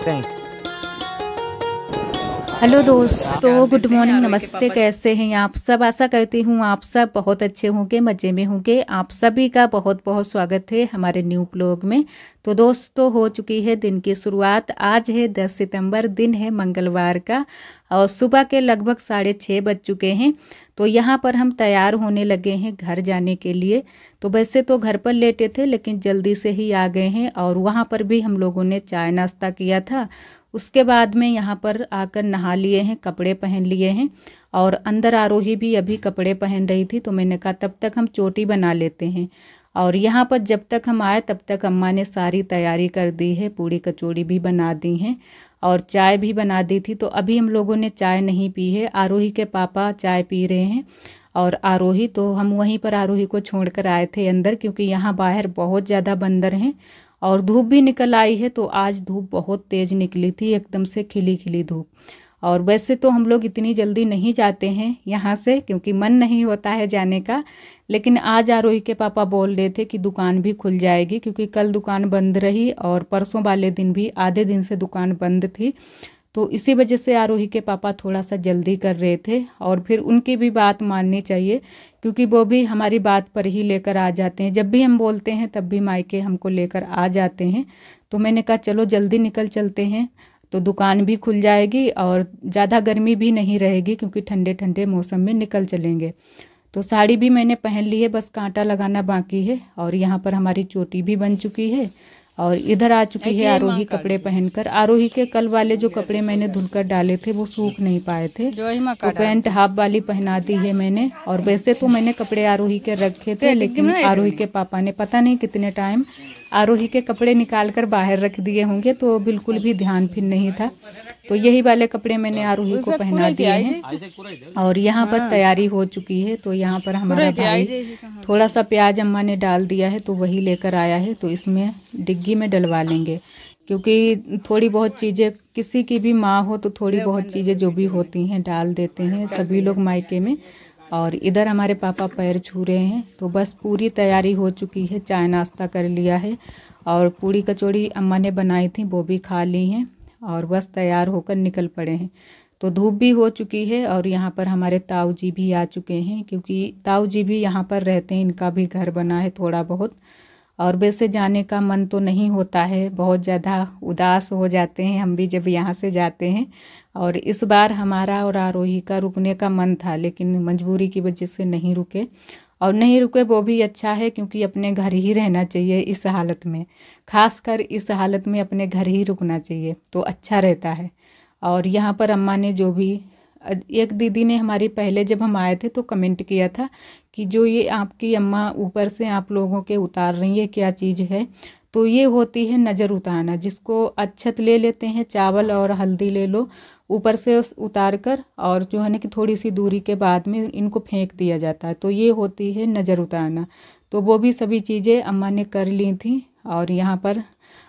Thanks. Hello दोस्तों, good morning, नमस्ते। कैसे हैं आप सब? आशा करती हूँ आप सब बहुत अच्छे होंगे, मज़े में होंगे। आप सभी का बहुत बहुत स्वागत है हमारे न्यू ब्लॉग में। तो दोस्तों, हो चुकी है दिन की शुरुआत। आज है 10 सितंबर, दिन है मंगलवार का और सुबह के लगभग 6:30 बज चुके हैं। तो यहाँ पर हम तैयार होने लगे हैं घर जाने के लिए। तो वैसे तो घर पर लेटे थे लेकिन जल्दी से ही आ गए हैं और वहाँ पर भी हम लोगों ने चाय नाश्ता किया था। उसके बाद में यहाँ पर आकर नहा लिए हैं, कपड़े पहन लिए हैं और अंदर आरोही भी अभी कपड़े पहन रही थी। तो मैंने कहा तब तक हम चोटी बना लेते हैं। और यहाँ पर जब तक हम आए तब तक अम्मा ने सारी तैयारी कर दी है, पूड़ी कचौड़ी भी बना दी हैं और चाय भी बना दी थी। तो अभी हम लोगों ने चाय नहीं पी है, आरोही के पापा चाय पी रहे हैं और आरोही, तो हम वहीं पर आरोही को छोड़कर आए थे अंदर, क्योंकि यहाँ बाहर बहुत ज़्यादा बंदर हैं और धूप भी निकल आई है। तो आज धूप बहुत तेज़ निकली थी, एकदम से खिली खिली धूप। और वैसे तो हम लोग इतनी जल्दी नहीं जाते हैं यहाँ से, क्योंकि मन नहीं होता है जाने का। लेकिन आज आरोही के पापा बोल रहे थे कि दुकान भी खुल जाएगी, क्योंकि कल दुकान बंद रही और परसों वाले दिन भी आधे दिन से दुकान बंद थी। तो इसी वजह से आरोही के पापा थोड़ा सा जल्दी कर रहे थे और फिर उनकी भी बात माननी चाहिए, क्योंकि वो भी हमारी बात पर ही लेकर आ जाते हैं। जब भी हम बोलते हैं तब भी मायके हमको लेकर आ जाते हैं। तो मैंने कहा चलो जल्दी निकल चलते हैं, तो दुकान भी खुल जाएगी और ज़्यादा गर्मी भी नहीं रहेगी, क्योंकि ठंडे ठंडे मौसम में निकल चलेंगे। तो साड़ी भी मैंने पहन ली है, बस कांटा लगाना बाकी है। और यहाँ पर हमारी चोटी भी बन चुकी है और इधर आ चुकी है आरोही कपड़े पहनकर। आरोही के कल वाले जो कपड़े मैंने धुलकर डाले थे वो सूख नहीं पाए थे, तो पैंट हाफ वाली पहना दी है मैंने। और वैसे तो मैंने कपड़े आरोही के रखे थे, लेकिन आरोही के पापा ने पता नहीं कितने टाइम आरोही के कपड़े निकाल कर बाहर रख दिए होंगे, तो बिल्कुल भी ध्यान फिर नहीं था। तो यही वाले कपड़े मैंने आरोही को पहना दिए हैं और यहाँ पर तैयारी हो चुकी है। तो यहाँ पर हमारा भाई थोड़ा सा प्याज अम्मा ने डाल दिया है, तो वही लेकर आया है। तो इसमें डिग्गी में डलवा लेंगे, क्योंकि थोड़ी बहुत चीज़ें, किसी की भी माँ हो तो थोड़ी बहुत चीज़ें जो भी होती हैं डाल देते हैं सभी लोग मायके में। और इधर हमारे पापा पैर छू रहे हैं। तो बस पूरी तैयारी हो चुकी है, चाय नाश्ता कर लिया है और पूड़ी कचौड़ी अम्मा ने बनाई थी वो भी खा ली हैं और बस तैयार होकर निकल पड़े हैं। तो धूप भी हो चुकी है और यहाँ पर हमारे ताऊ जी भी आ चुके हैं, क्योंकि ताऊ जी भी यहाँ पर रहते हैं, इनका भी घर बना है थोड़ा बहुत। और वैसे जाने का मन तो नहीं होता है, बहुत ज़्यादा उदास हो जाते हैं हम भी जब यहाँ से जाते हैं। और इस बार हमारा और आरोही का रुकने का मन था, लेकिन मजबूरी की वजह से नहीं रुके। और नहीं रुके वो भी अच्छा है, क्योंकि अपने घर ही रहना चाहिए इस हालत में, खासकर इस हालत में अपने घर ही रुकना चाहिए तो अच्छा रहता है। और यहाँ पर अम्मा ने जो भी, एक दीदी ने हमारी पहले जब हम आए थे तो कमेंट किया था कि जो ये आपकी अम्मा ऊपर से आप लोगों के उतार रही है क्या चीज़ है, तो ये होती है नज़र उतारना। जिसको अच्छत ले लेते हैं, चावल और हल्दी ले लो ऊपर से उतार कर, और जो है ना कि थोड़ी सी दूरी के बाद में इनको फेंक दिया जाता है, तो ये होती है नज़र उतारना। तो वो भी सभी चीज़ें अम्मा ने कर ली थी। और यहाँ पर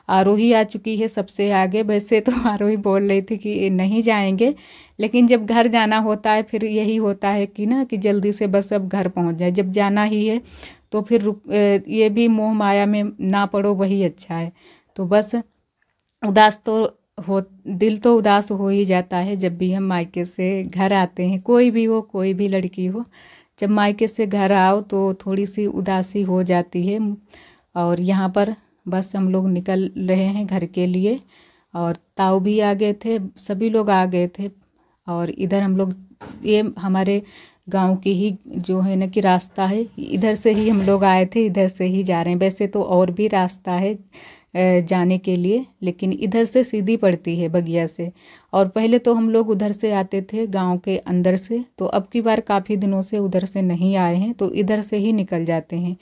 आरोही आ चुकी है सबसे आगे। वैसे तो आरोही बोल रही थी कि नहीं जाएंगे, लेकिन जब घर जाना होता है फिर यही होता है कि ना कि जल्दी से बस अब घर पहुंच जाए। जब जाना ही है तो फिर ये भी मोह माया में ना पड़ो, वही अच्छा है। तो बस उदास तो हो, दिल तो उदास हो ही जाता है जब भी हम मायके से घर आते हैं। कोई भी हो, कोई भी लड़की हो, जब मायके से घर आओ तो थोड़ी सी उदासी हो जाती है। और यहाँ पर बस हम लोग निकल रहे हैं घर के लिए और ताऊ भी आ गए थे, सभी लोग आ गए थे। और इधर हम लोग, ये हमारे गांव की ही जो है ना कि रास्ता है, इधर से ही हम लोग आए थे, इधर से ही जा रहे हैं। वैसे तो और भी रास्ता है जाने के लिए, लेकिन इधर से सीधी पड़ती है बगिया से। और पहले तो हम लोग उधर से आते थे गांव के अंदर से, तो अब की बार काफ़ी दिनों से उधर से नहीं आए हैं, तो इधर से ही निकल जाते हैं।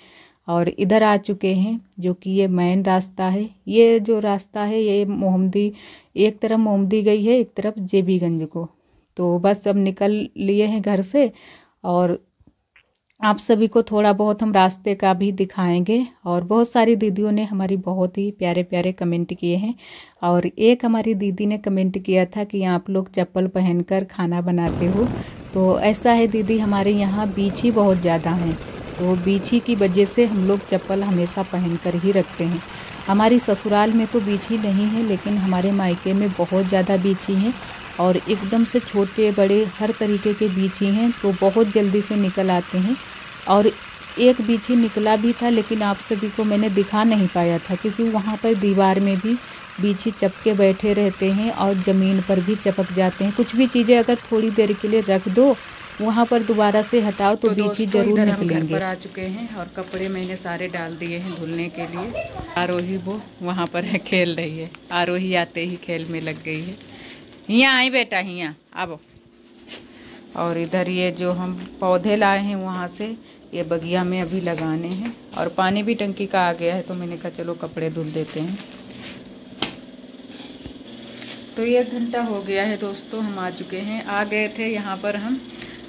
और इधर आ चुके हैं, जो कि ये मेन रास्ता है। ये जो रास्ता है ये मोहम्मदी, एक तरफ मोहम्मदी गई है, एक तरफ जेबीगंज को। तो बस अब निकल लिए हैं घर से और आप सभी को थोड़ा बहुत हम रास्ते का भी दिखाएंगे। और बहुत सारी दीदियों ने हमारी बहुत ही प्यारे प्यारे कमेंट किए हैं। और एक हमारी दीदी ने कमेंट किया था कि आप लोग चप्पल पहनकर खाना बनाते हो, तो ऐसा है दीदी, हमारे यहाँ बीच ही बहुत ज़्यादा हैं, तो बीछी की वजह से हम लोग चप्पल हमेशा पहन कर ही रखते हैं। हमारी ससुराल में तो बीछी नहीं है, लेकिन हमारे मायके में बहुत ज़्यादा बीछी हैं और एकदम से छोटे बड़े हर तरीके के बीछी हैं, तो बहुत जल्दी से निकल आते हैं। और एक बीछी निकला भी था, लेकिन आप सभी को मैंने दिखा नहीं पाया था, क्योंकि वहाँ पर दीवार में भी बीछी चपके बैठे रहते हैं और ज़मीन पर भी चपक जाते हैं। कुछ भी चीज़ें अगर थोड़ी देर के लिए रख दो, वहाँ पर दोबारा से हटाओ तो बीछी जरूर निकलेंगे। हम घर पर आ चुके हैं और कपड़े मैंने सारे डाल दिए हैं धुलने के लिए। आरोही वो वहाँ पर है, खेल रही है। आरोही आते ही खेल में लग गई है। यहाँ आई बेटा, यहाँ अब। और इधर ये जो हम पौधे लाए हैं वहाँ से, ये बगिया में अभी लगाने हैं। और पानी भी टंकी का आ गया है, तो मैंने कहा चलो कपड़े धुल देते हैं। तो 1 घंटा हो गया है दोस्तों, हम आ चुके हैं। आ गए थे यहाँ पर हम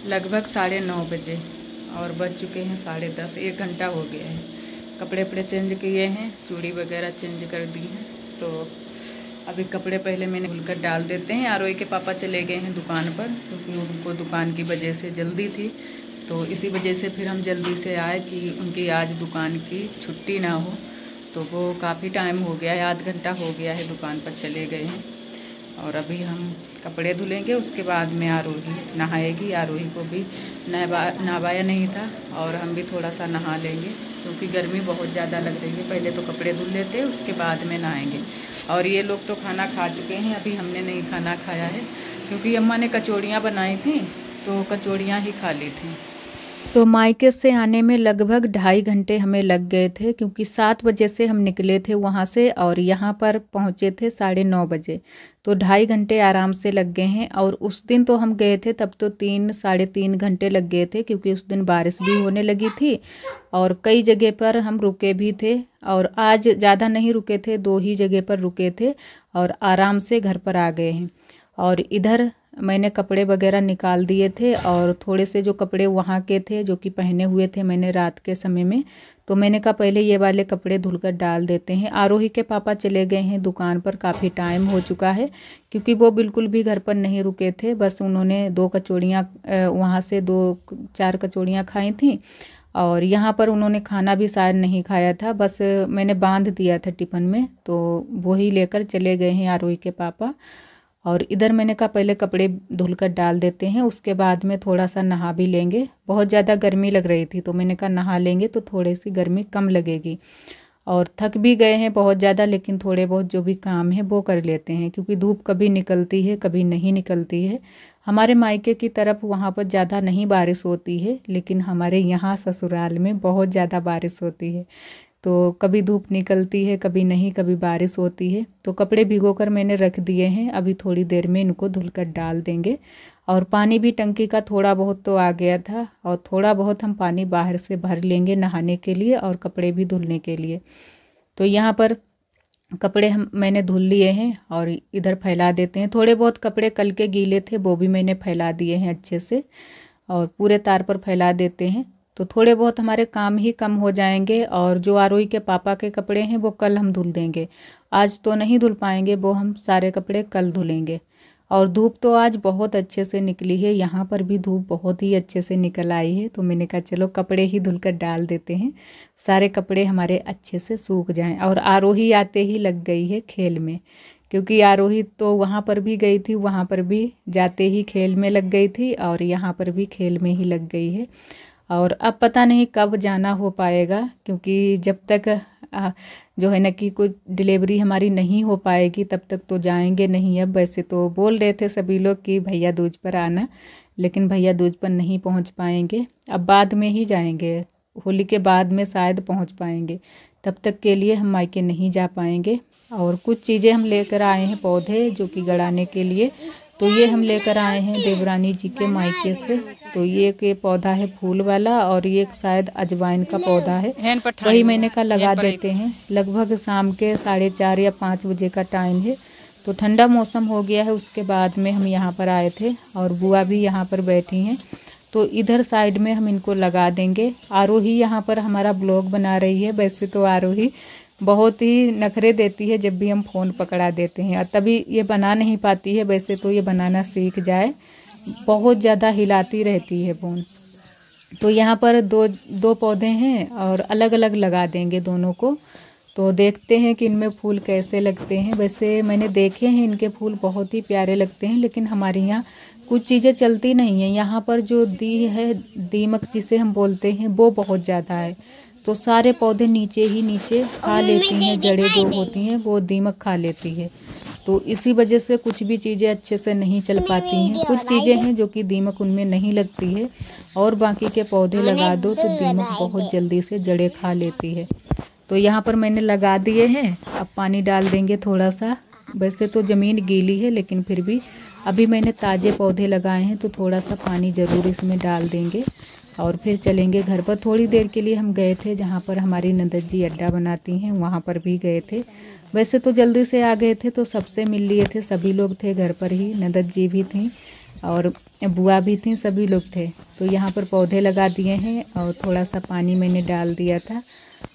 लगभग 9:30 बजे और बज चुके हैं 10:30। 1 घंटा हो गया है। कपड़े वपड़े चेंज किए हैं, चूड़ी वगैरह चेंज कर दी हैं। तो अभी कपड़े पहले मैंने धुलकर डाल देते हैं। आरोही के पापा चले गए हैं दुकान पर, क्योंकि उनको दुकान की वजह से जल्दी थी, तो इसी वजह से फिर हम जल्दी से आए कि उनकी आज दुकान की छुट्टी ना हो। तो वो काफ़ी टाइम हो गया है, आध घंटा हो गया है दुकान पर चले गए हैं। और अभी हम कपड़े धुलेंगे, उसके बाद में आरोही नहाएगी। आरोही को भी नहवाया नहीं था, और हम भी थोड़ा सा नहा लेंगे, क्योंकि गर्मी बहुत ज़्यादा लग रही है। पहले तो कपड़े धुल लेते हैं, उसके बाद में नहाएंगे। और ये लोग तो खाना खा चुके हैं, अभी हमने नहीं खाना खाया है, क्योंकि अम्मा ने कचौड़ियाँ बनाई थी, तो कचौड़ियाँ ही खा ली थी। तो मायके से आने में लगभग 2.5 घंटे हमें लग गए थे, क्योंकि 7 बजे से हम निकले थे वहाँ से और यहाँ पर पहुँचे थे 9:30 बजे। तो 2.5 घंटे आराम से लग गए हैं। और उस दिन तो हम गए थे तब तो 3-3.5 घंटे लग गए थे, क्योंकि उस दिन बारिश भी होने लगी थी और कई जगह पर हम रुके भी थे। और आज ज़्यादा नहीं रुके थे, 2 ही जगह पर रुके थे और आराम से घर पर आ गए हैं। और इधर मैंने कपड़े वगैरह निकाल दिए थे, और थोड़े से जो कपड़े वहाँ के थे जो कि पहने हुए थे मैंने रात के समय में, तो मैंने कहा पहले ये वाले कपड़े धुलकर डाल देते हैं। आरोही के पापा चले गए हैं दुकान पर, काफ़ी टाइम हो चुका है, क्योंकि वो बिल्कुल भी घर पर नहीं रुके थे। बस उन्होंने 2 कचौड़ियाँ वहाँ से 2-4 कचौड़ियाँ खाई थी, और यहाँ पर उन्होंने खाना भी शायद नहीं खाया था, बस मैंने बांध दिया था टिफ़िन में, तो वही लेकर चले गए हैं आरोही के पापा। और इधर मैंने कहा पहले कपड़े धुलकर डाल देते हैं, उसके बाद में थोड़ा सा नहा भी लेंगे। बहुत ज़्यादा गर्मी लग रही थी, तो मैंने कहा नहा लेंगे तो थोड़ी सी गर्मी कम लगेगी। और थक भी गए हैं बहुत ज़्यादा, लेकिन थोड़े बहुत जो भी काम है वो कर लेते हैं, क्योंकि धूप कभी निकलती है कभी नहीं निकलती है। हमारे मायके की तरफ वहाँ पर ज़्यादा नहीं बारिश होती है, लेकिन हमारे यहाँ ससुराल में बहुत ज़्यादा बारिश होती है। तो कभी धूप निकलती है कभी नहीं, कभी बारिश होती है। तो कपड़े भिगोकर मैंने रख दिए हैं, अभी थोड़ी देर में इनको धुलकर डाल देंगे। और पानी भी टंकी का थोड़ा बहुत तो आ गया था, और थोड़ा बहुत हम पानी बाहर से भर लेंगे नहाने के लिए और कपड़े भी धुलने के लिए। तो यहाँ पर कपड़े मैंने धुल लिए हैं और इधर फैला देते हैं। थोड़े बहुत कपड़े कल के गीले थे, वो भी मैंने फैला दिए हैं अच्छे से, और पूरे तार पर फैला देते हैं। तो थोड़े बहुत हमारे काम ही कम हो जाएंगे। और जो आरोही के पापा के कपड़े हैं वो कल हम धुल देंगे, आज तो नहीं धुल पाएंगे, वो हम सारे कपड़े कल धुलेंगे। और धूप तो आज बहुत अच्छे से निकली है, यहाँ पर भी धूप बहुत ही अच्छे से निकल आई है। तो मैंने कहा चलो कपड़े ही धुलकर डाल देते हैं, सारे कपड़े हमारे अच्छे से सूख जाएं। और आरोही आते ही लग गई है खेल में, क्योंकि आरोही तो वहाँ पर भी गई थी, वहाँ पर भी जाते ही खेल में लग गई थी और यहाँ पर भी खेल में ही लग गई है। और अब पता नहीं कब जाना हो पाएगा, क्योंकि जब तक जो है ना कि कोई डिलीवरी हमारी नहीं हो पाएगी तब तक तो जाएंगे नहीं। अब वैसे तो बोल रहे थे सभी लोग कि भैया दूज पर आना, लेकिन भैया दूज पर नहीं पहुंच पाएंगे, अब बाद में ही जाएंगे, होली के बाद में शायद पहुंच पाएंगे। तब तक के लिए हम मायके नहीं जा पाएंगे। और कुछ चीज़ें हम लेकर आए हैं, पौधे जो कि गड़ाने के लिए। तो ये हम लेकर आए हैं देवरानी जी के मायके से। तो ये के पौधा है फूल वाला, और ये शायद अजवाइन का पौधा है, वही मैंने कहा लगा देते हैं। लगभग शाम के 4:30 या 5 बजे का टाइम है, तो ठंडा मौसम हो गया है। उसके बाद में हम यहाँ पर आए थे और बुआ भी यहाँ पर बैठी हैं, तो इधर साइड में हम इनको लगा देंगे। आरोही यहाँ पर हमारा ब्लॉग बना रही है। वैसे तो आरोही बहुत ही नखरे देती है जब भी हम फ़ोन पकड़ा देते हैं, और तभी ये बना नहीं पाती है। वैसे तो ये बनाना सीख जाए, बहुत ज़्यादा हिलाती रहती है फ़ोन। तो यहाँ पर दो पौधे हैं और अलग अलग लगा देंगे दोनों को। तो देखते हैं कि इनमें फूल कैसे लगते हैं। वैसे मैंने देखे हैं इनके फूल बहुत ही प्यारे लगते हैं, लेकिन हमारे यहाँ कुछ चीज़ें चलती नहीं हैं। यहाँ पर जो दीमक जिसे हम बोलते हैं वो बहुत ज़्यादा है। तो सारे पौधे नीचे ही नीचे खा लेती हैं, जड़ें जो होती हैं वो दीमक खा लेती है। तो इसी वजह से कुछ भी चीज़ें अच्छे से नहीं चल पाती हैं। कुछ चीज़ें हैं जो कि दीमक उनमें नहीं लगती है, और बाकी के पौधे लगा दो तो दीमक बहुत जल्दी से जड़ें खा लेती है। तो यहाँ पर मैंने लगा दिए हैं, अब पानी डाल देंगे थोड़ा सा। वैसे तो ज़मीन गीली है, लेकिन फिर भी अभी मैंने ताज़े पौधे लगाए हैं तो थोड़ा सा पानी ज़रूर इसमें डाल देंगे और फिर चलेंगे घर पर। थोड़ी देर के लिए हम गए थे जहाँ पर हमारी नंदत जी अड्डा बनाती हैं, वहाँ पर भी गए थे। वैसे तो जल्दी से आ गए थे तो सबसे मिल लिए थे, सभी लोग थे घर पर ही। नंदत जी भी थी और बुआ भी थी, सभी लोग थे। तो यहाँ पर पौधे लगा दिए हैं और थोड़ा सा पानी मैंने डाल दिया था।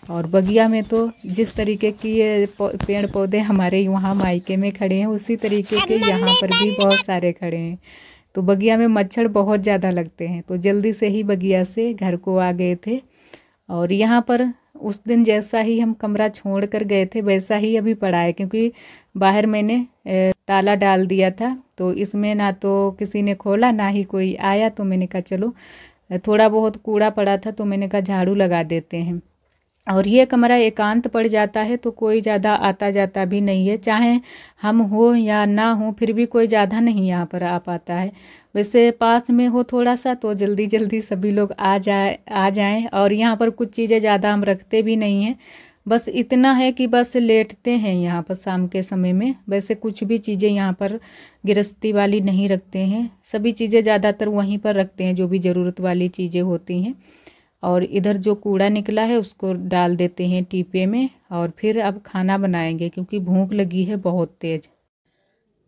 और बगिया में तो जिस तरीके की ये पेड़ पौधे हमारे वहाँ मायके में खड़े हैं, उसी तरीके के यहाँ पर भी बहुत सारे खड़े हैं। तो बगिया में मच्छर बहुत ज़्यादा लगते हैं, तो जल्दी से ही बगिया से घर को आ गए थे। और यहाँ पर उस दिन जैसा ही हम कमरा छोड़ कर गए थे वैसा ही अभी पड़ा है, क्योंकि बाहर मैंने ताला डाल दिया था। तो इसमें ना तो किसी ने खोला ना ही कोई आया। तो मैंने कहा चलो, थोड़ा बहुत कूड़ा पड़ा था तो मैंने कहा झाड़ू लगा देते हैं। और ये कमरा एकांत पड़ जाता है तो कोई ज़्यादा आता जाता भी नहीं है, चाहे हम हो या ना हो फिर भी कोई ज़्यादा नहीं यहाँ पर आ पाता है। वैसे पास में हो थोड़ा सा तो जल्दी जल्दी सभी लोग आ जाएं। और यहाँ पर कुछ चीज़ें ज़्यादा हम रखते भी नहीं हैं, बस इतना है कि बस लेटते हैं यहाँ पर शाम के समय में। वैसे कुछ भी चीज़ें यहाँ पर गृहस्थी वाली नहीं रखते हैं, सभी चीज़ें ज़्यादातर वहीं पर रखते हैं जो भी ज़रूरत वाली चीज़ें होती हैं। और इधर जो कूड़ा निकला है उसको डाल देते हैं टीपे में। और फिर अब खाना बनाएंगे क्योंकि भूख लगी है बहुत तेज।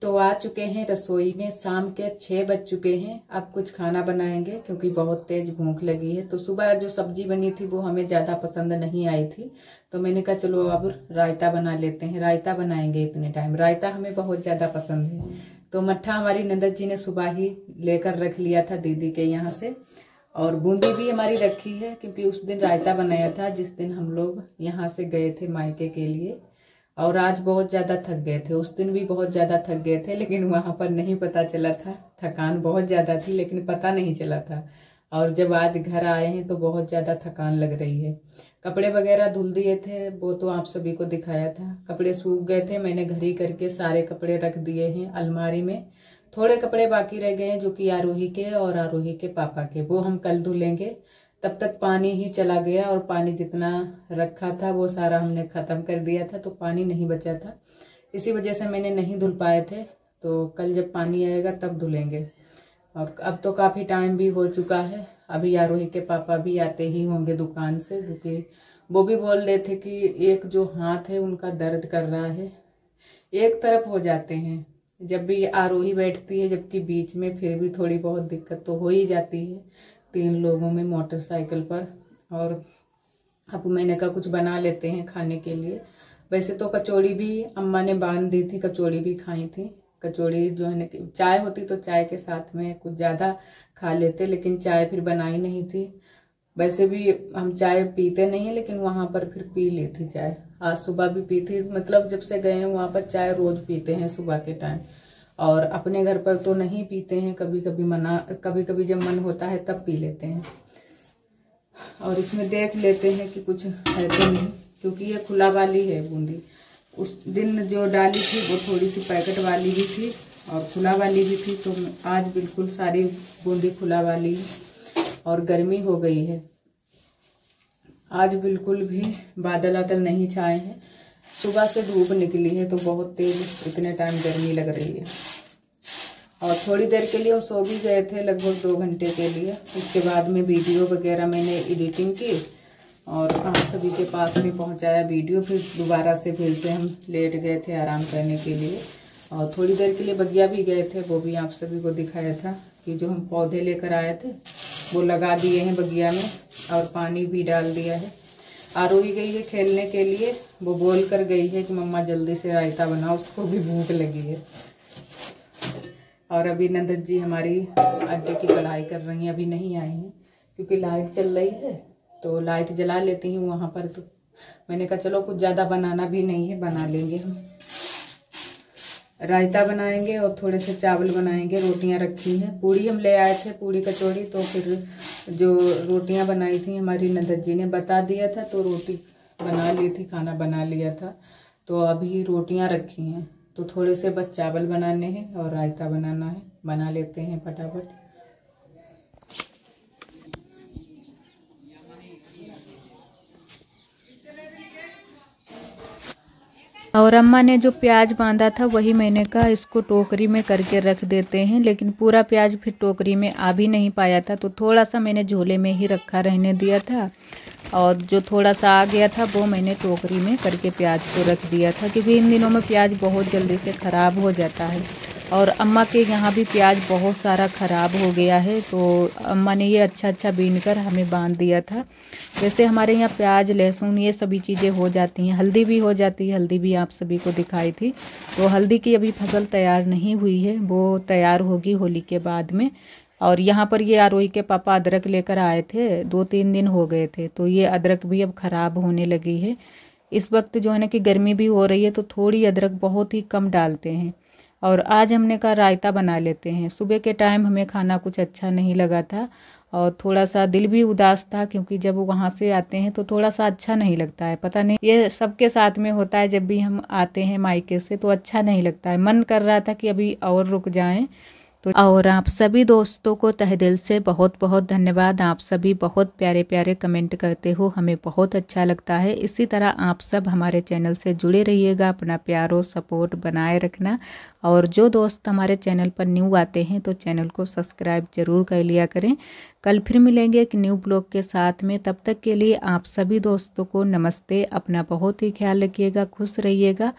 तो आ चुके हैं रसोई में, शाम के 6 बज चुके हैं। अब कुछ खाना बनाएंगे क्योंकि बहुत तेज भूख लगी है। तो सुबह जो सब्जी बनी थी वो हमें ज़्यादा पसंद नहीं आई थी, तो मैंने कहा चलो अब रायता बना लेते हैं। रायता बनाएंगे इतने टाइम, रायता हमें बहुत ज़्यादा पसंद है। तो मट्ठा हमारी नंदत जी ने सुबह ही लेकर रख लिया था दीदी के यहाँ से, और बूंदी भी हमारी रखी है क्योंकि उस दिन रायता बनाया था जिस दिन हम लोग यहाँ से गए थे मायके के लिए। और आज बहुत ज़्यादा थक गए थे, उस दिन भी बहुत ज़्यादा थक गए थे, लेकिन वहाँ पर नहीं पता चला था। थकान बहुत ज़्यादा थी लेकिन पता नहीं चला था। और जब आज घर आए हैं तो बहुत ज़्यादा थकान लग रही है। कपड़े वगैरह धुल दिए थे, वो तो आप सभी को दिखाया था। कपड़े सूख गए थे, मैंने घड़ी करके सारे कपड़े रख दिए हैं अलमारी में। थोड़े कपड़े बाकी रह गए हैं जो कि आरोही के और आरोही के पापा के, वो हम कल धुलेंगे। तब तक पानी ही चला गया और पानी जितना रखा था वो सारा हमने ख़त्म कर दिया था, तो पानी नहीं बचा था, इसी वजह से मैंने नहीं धुल पाए थे। तो कल जब पानी आएगा तब धुलेंगे। और अब तो काफ़ी टाइम भी हो चुका है, अभी आरोही के पापा भी आते ही होंगे दुकान से, क्योंकि वो भी बोल रहे थे कि एक जो हाथ है उनका दर्द कर रहा है, एक तरफ हो जाते हैं जब भी आरोही बैठती है, जबकि बीच में फिर भी थोड़ी बहुत दिक्कत तो हो ही जाती है 3 लोगों में मोटरसाइकिल पर। और अब मैंने कहा कुछ बना लेते हैं खाने के लिए। वैसे तो कचौड़ी भी अम्मा ने बांध दी थी, कचौड़ी भी खाई थी। कचौड़ी जो है ना, चाय होती तो चाय के साथ में कुछ ज़्यादा खा लेते, लेकिन चाय फिर बनाई नहीं थी। वैसे भी हम चाय पीते नहीं है, लेकिन वहाँ पर फिर पी ली थी चाय। आज सुबह भी पी थी, मतलब जब से गए हैं वहाँ पर चाय रोज पीते हैं सुबह के टाइम। और अपने घर पर तो नहीं पीते हैं, कभी कभी जब मन होता है तब पी लेते हैं। और इसमें देख लेते हैं कि कुछ है तो नहीं, क्योंकि ये खुला वाली है बूंदी। उस दिन जो डाली थी वो थोड़ी सी पैकेट वाली भी थी और खुला वाली भी थी, तो आज बिल्कुल सारी बूंदी खुला वाली है। और गर्मी हो गई है, आज बिल्कुल भी बादल वादल नहीं छाए हैं, सुबह से धूप निकली है तो बहुत तेज इतने टाइम गर्मी लग रही है। और थोड़ी देर के लिए हम सो भी गए थे, लगभग 2 घंटे के लिए। उसके बाद में वीडियो वगैरह मैंने एडिटिंग की और आप सभी के पास में पहुंचाया वीडियो। फिर दोबारा से फिर से हम लेट गए थे आराम करने के लिए। और थोड़ी देर के लिए बगिया भी गए थे, वो भी आप सभी को दिखाया था कि जो हम पौधे लेकर आए थे वो लगा दिए हैं बगिया में और पानी भी डाल दिया है। आरोही गई है खेलने के लिए, वो बोल कर गई है कि मम्मा जल्दी से रायता बनाओ, उसको भी भूख लगी है। और अभी नंदत जी हमारी अड्डे की कढ़ाई कर रही हैं, अभी नहीं आई हैं क्योंकि लाइट चल रही है तो लाइट जला लेती हूँ वहाँ पर। तो मैंने कहा चलो कुछ ज़्यादा बनाना भी नहीं है, बना लेंगे हम। रायता बनाएंगे और थोड़े से चावल बनाएंगे। रोटियां रखी हैं, पूड़ी हम ले आए थे, पूड़ी कचौड़ी। तो फिर जो रोटियां बनाई थी हमारी नंदत जी ने बता दिया था, तो रोटी बना ली थी, खाना बना लिया था। तो अभी रोटियां रखी हैं, तो थोड़े से बस चावल बनाने हैं और रायता बनाना है, बना लेते हैं फटाफट। और अम्मा ने जो प्याज बांधा था वही मैंने कहा इसको टोकरी में करके रख देते हैं, लेकिन पूरा प्याज फिर टोकरी में आ भी नहीं पाया था, तो थोड़ा सा मैंने झोले में ही रखा रहने दिया था। और जो थोड़ा सा आ गया था वो मैंने टोकरी में करके प्याज को रख दिया था, क्योंकि इन दिनों में प्याज बहुत जल्दी से ख़राब हो जाता है। और अम्मा के यहाँ भी प्याज बहुत सारा ख़राब हो गया है, तो अम्मा ने ये अच्छा बीन कर हमें बांध दिया था। वैसे हमारे यहाँ प्याज लहसुन ये सभी चीज़ें हो जाती हैं, हल्दी भी हो जाती है, हल्दी भी आप सभी को दिखाई थी। तो हल्दी की अभी फसल तैयार नहीं हुई है, वो तैयार होगी होली के बाद में। और यहाँ पर ये आरोही के पापा अदरक लेकर आए थे, 2-3 दिन हो गए थे, तो ये अदरक भी अब ख़राब होने लगी है। इस वक्त जो है ना कि गर्मी भी हो रही है, तो थोड़ी अदरक बहुत ही कम डालते हैं। और आज हमने कहा रायता बना लेते हैं। सुबह के टाइम हमें खाना कुछ अच्छा नहीं लगा था और थोड़ा सा दिल भी उदास था, क्योंकि जब वो वहाँ से आते हैं तो थोड़ा सा अच्छा नहीं लगता है। पता नहीं ये सबके साथ में होता है, जब भी हम आते हैं मायके से तो अच्छा नहीं लगता है, मन कर रहा था कि अभी और रुक जाएं। तो और आप सभी दोस्तों को तहे दिल से बहुत बहुत धन्यवाद। आप सभी बहुत प्यारे प्यारे कमेंट करते हो, हमें बहुत अच्छा लगता है। इसी तरह आप सब हमारे चैनल से जुड़े रहिएगा, अपना प्यार और सपोर्ट बनाए रखना। और जो दोस्त हमारे चैनल पर न्यू आते हैं तो चैनल को सब्सक्राइब जरूर कर लिया करें। कल फिर मिलेंगे एक न्यू ब्लॉग के साथ में, तब तक के लिए आप सभी दोस्तों को नमस्ते। अपना बहुत ही ख्याल रखिएगा, खुश रहिएगा।